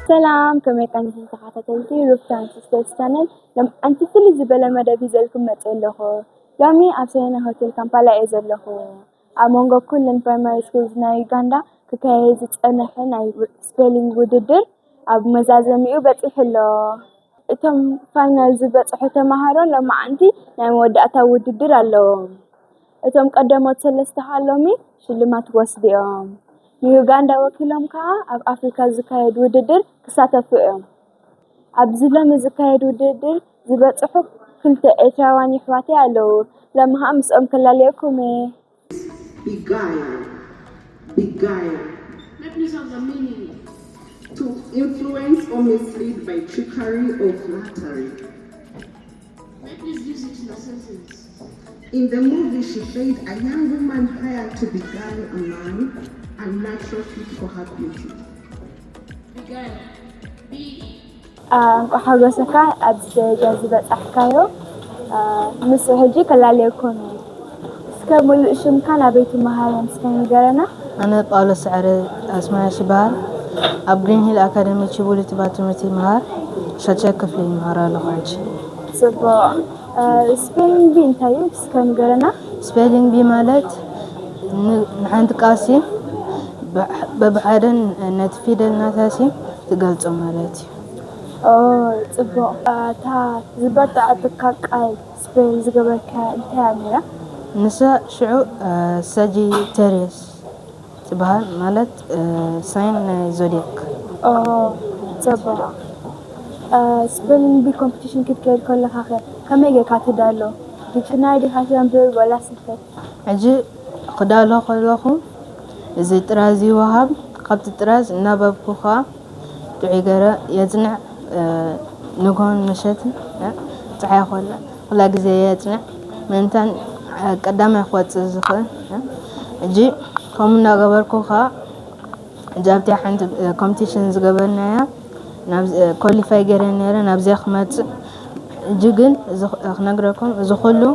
سلام كما كان تخاطبتي رفتان تستنن لم أنت كل زبالة مدى زلكم متقلخو لامي أبسينا هوتيل كامبالا إزلخو أمونغو كل primary schools نا يوغندا كايز تأنحن أي spelling وددر أب مزازميو بتحلو إتم finals بتحطه مهارون لما أنتي نعم ودأتا وددر اللهم إتم قدمت سلسة حالومي شلمات وسديهم يوغندا وكيلهم كا أب أفريقيا زكايد وددر كساتفو እዮም ኣብዚ ሎሚ ዝካየድ ውድድር ዝበፅሑ ክልተ ኤርትራውያን ኣሕዋተይ ኣለዉ ለምሃ ምስኦም ከላለየኩም Beguile. Let me have the meaning. To influence or mislead by trickery or flattery. Let me use it in a sentence. In the movie, she played a young woman hired to beguile a man, a natural fit for her beauty. Beguile. وحاجوسك أبز جاذبة أحكايو مس هجي كلاليكم سكمل شم كان بيت مهارم سكان جرنا أنا بقول سعر أسماء شبار أبرين هي الأكاديمية شبولة تبعتمتي مهار شجاك في المهارة لغاية سبا spelling bee انتايو سكان جرنا spelling bee مالت عند قاسي ببعدن نتفيد الناسي تقلت مالتي ጽቡቕ እታ ዝበጣዕካ ቃል ስፔል ዝገበርካ እንታይ ነይራ ንሳ ሽዑ ሳጂቴሪየስ ትበሃል ማለት ሳይን ናይ ዞዲያክ ጽቡቕ ስፔሊንግ ቢ ኮምፒቲሽን ክትከይድ ከለኻ ከመይ ጌርካ ትዳሎ ዲክሽናሪ ዲኻ ተንብብ ወላ ስልተት ሕጂ ክዳሎ ከለኹ እዚ ጥራዝ ይወሃብ ካብቲ ጥራዝ እናበብኩ ኸ ጥዑይ ገይረ የጽንዕ نكون مشت صحيح ولا جزياتنا من تان قدام اخوات زخه جي كمنا غبركو خا جابتي حنت كومبيتيشنز غبرنا نابز كواليفاي غيرنا نابز احمد جيجن نغركم زخلو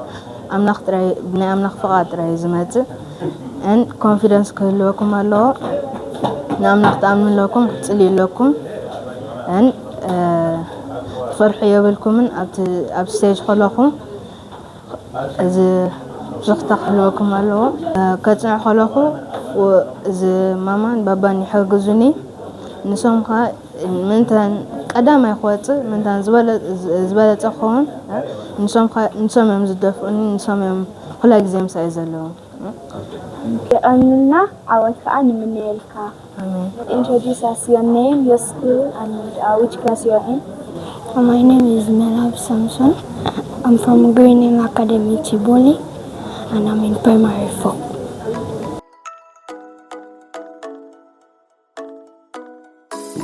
امنخ تراي بني امنخ فقات تراي زمات ان كونفيدنس كلكم الله نامنخ تامن لكم تصلي لكم ان فرح يبلكم أب ستيج خلاكم إذا زخت خلوكم الله كتنا خلاكم وإذا ماما بابا يحجزوني نسمعها من تان قدام إخوات من تان زبالة أخوان نسمع مزدفوني نسمع خلاك زي مسايزلو أنا عاود فأنا من يلكا introduce us your name, your school, and which class you are in. My name is Melab Samson. I'm from Green Hill Academy, Chiboli, and I'm in primary 4.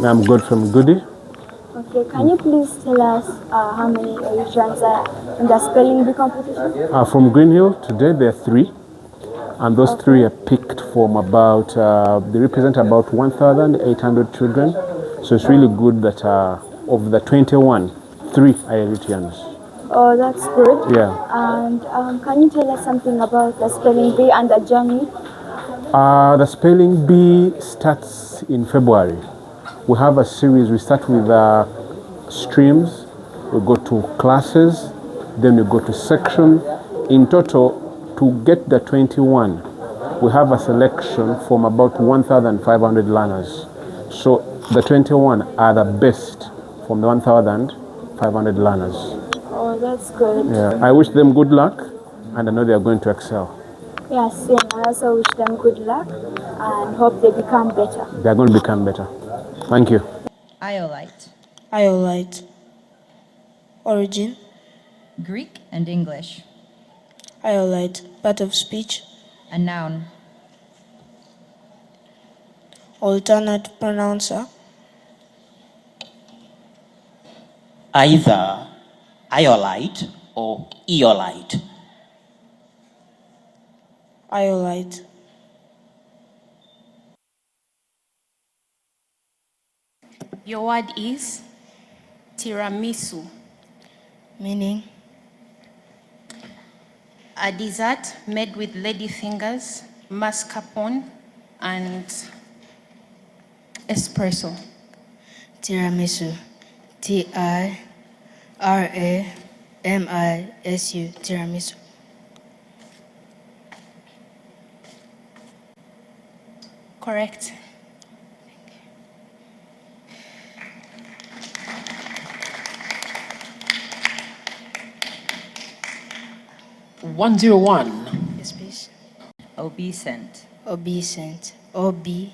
I'm good from Goody. Okay, can you please tell us how many Eritreans are in the spelling bee competition? From Green Hill, today there are 3. And those 3 are picked from about, they represent about 1,800 children. So it's really good that of the 21, 3 are Eritreans. Oh, that's good. Yeah. And can you tell us something about the spelling bee and the journey? The spelling bee starts in February. We have a series, we start with streams, we go to classes, then we go to section. In total, to get the 21, we have a selection from about 1,500 learners. So the 21 are the best from the 1,500 learners. Oh, that's good. Yeah. I wish them good luck, and I know they are going to excel. Yes, and I also wish them good luck and hope they become better. They are going to become better. Thank you. Iolite. Origin? Greek and English. Iolite, part of speech. A noun. Alternate pronouncer. Either iolite or eolite. Iolite. Your word is tiramisu. Meaning? A dessert made with lady fingers, mascarpone, and espresso. Tiramisu. T-I-R-A-M-I-S-U. Tiramisu. Correct. 101. Yes, please. Obeisant. Obeisant. O-B-E-I-S-A-N-T.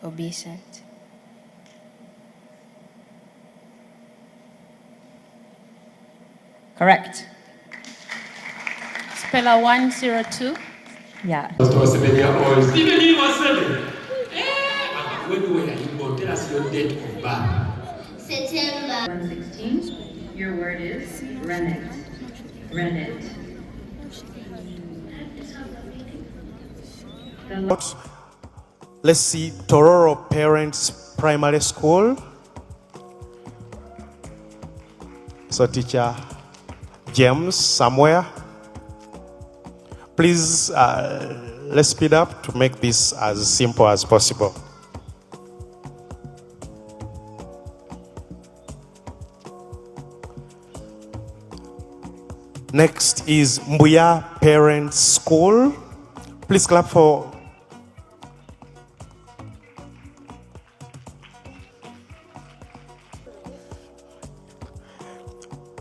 Obeisant. Correct. Speller 102. Yeah. Was 7 years old. Stephen, he was 7. When you were here, you go tell us your date of birth. September 116. Your word is rennet. Rennet. Let's see, Tororo Parents Primary School. So teacher James somewhere. Please, let's speed up to make this as simple as possible. Next is Mbuya Parents School. Please clap for.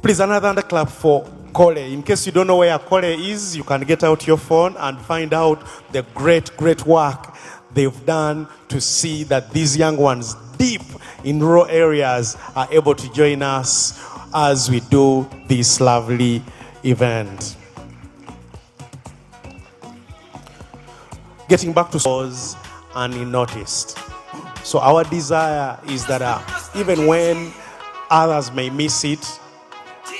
Please another clap for Kole. In case you don't know where Kole is, you can get out your phone and find out the great work they've done to see that these young ones deep in rural areas are able to join us as we do this lovely event. Getting back to scores and unnoticed. So our desire is that even when others may miss it,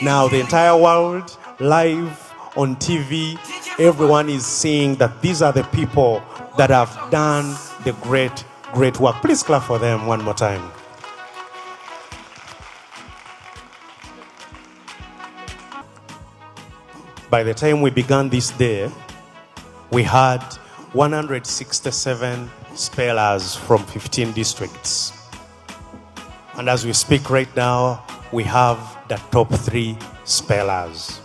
now the entire world, live on TV, everyone is seeing that these are the people that have done the great work. Please clap for them one more time. By the time we began this day, we had 167 spellers from 15 districts. And as we speak right now, we have the top 3 spellers.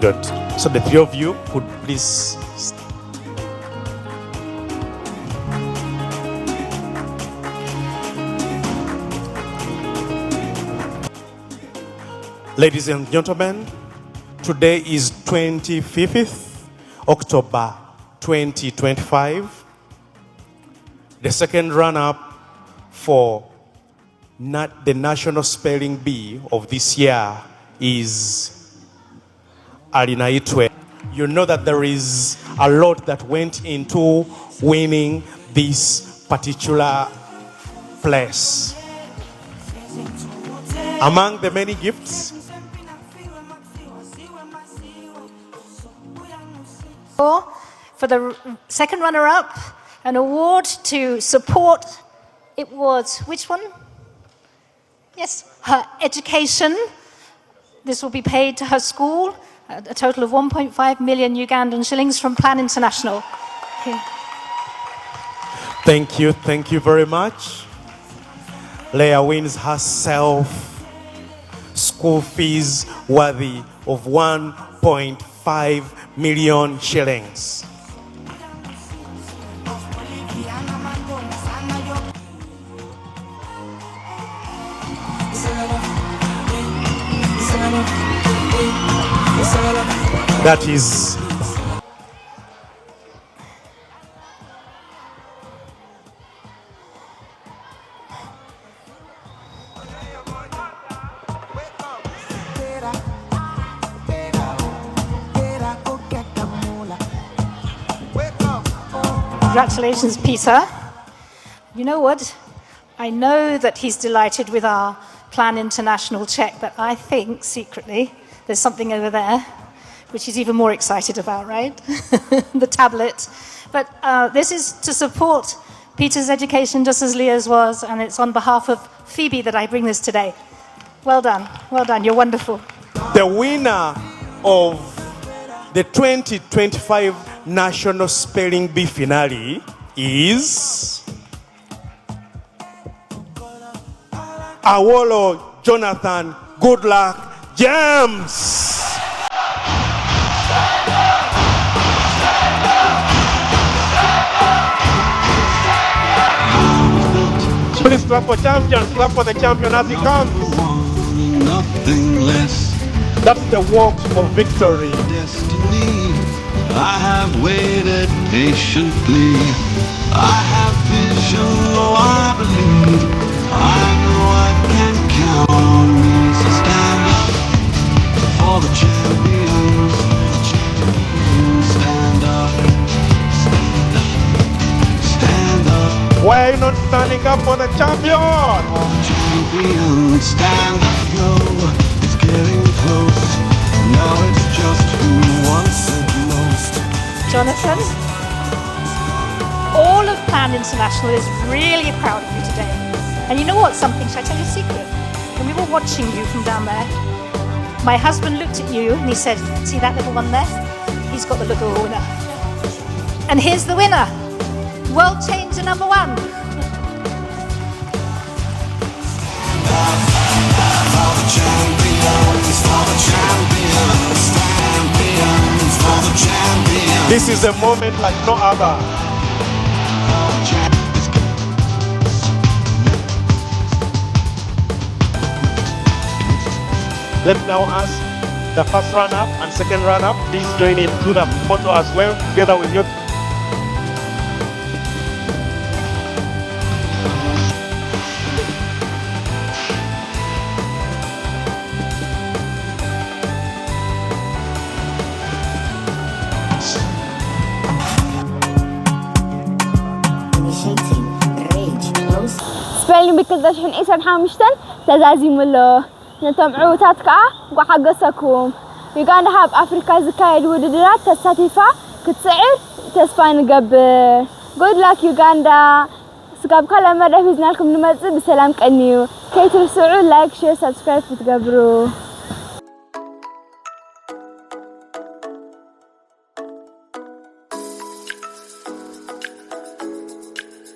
Good. So the 3 of you could please. Ladies and gentlemen, today is 25th October 2025. The second run-up for the National Spelling Bee of this year is Alinaitwe. You know that there is a lot that went into winning this particular place. Among the many gifts, for the second runner-up, an award to support, it was, which one? Yes, her education. This will be paid to her school, a total of 1.5 million Ugandan shillings from Plan International. Okay. Thank you very much. Leah wins herself school fees worthy of 1.5 million shillings. That is Congratulations, Peter. You know what? I know that he's delighted with our Plan International check, but I think secretly there's something over there which he's even more excited about, right? The tablet. But this is to support Peter's education just as Leah's was, and it's on behalf of Phoebe that I bring this today. Well done. Well done. You're wonderful. The winner of the 2025 National Spelling Bee finale is Awolo Jonathan Goodluck James. Please clap for champion. Clap for the champion as he comes. Nothing less. That's the walk of victory. Destiny. I have waited patiently. I have vision, oh I believe. I know I can count on me. So stand up for the champions. Stand up. Stand up. Stand up. Why are you not standing up for the champion? Champion, stand up, go. It's getting close. Now it's just who wants it most. Jonathan, all of Plan International is really proud of you today. And you know what? Something, shall I tell you a secret? When we were watching you from down there, my husband looked at you and he said, see that little one there? He's got the little winner. And here's the winner. World changer number 1. This is a moment like no other. Let's now ask the first runner and second runner, please join in to the photo as well, together with your. سبيلينج بي كداشحن إيسان حامشتن تزازيم له نتم عوتات كا وحقسكم يوغندا هاب أفريقيا زكايد وددرات تستاتيفا كتسعر تسفان قبل good luck Uganda سقاب كلا مرة فيزنا لكم نمزي بسلام كأنيو كي ترسعوا لايك شير سبسكرايب وتقبروا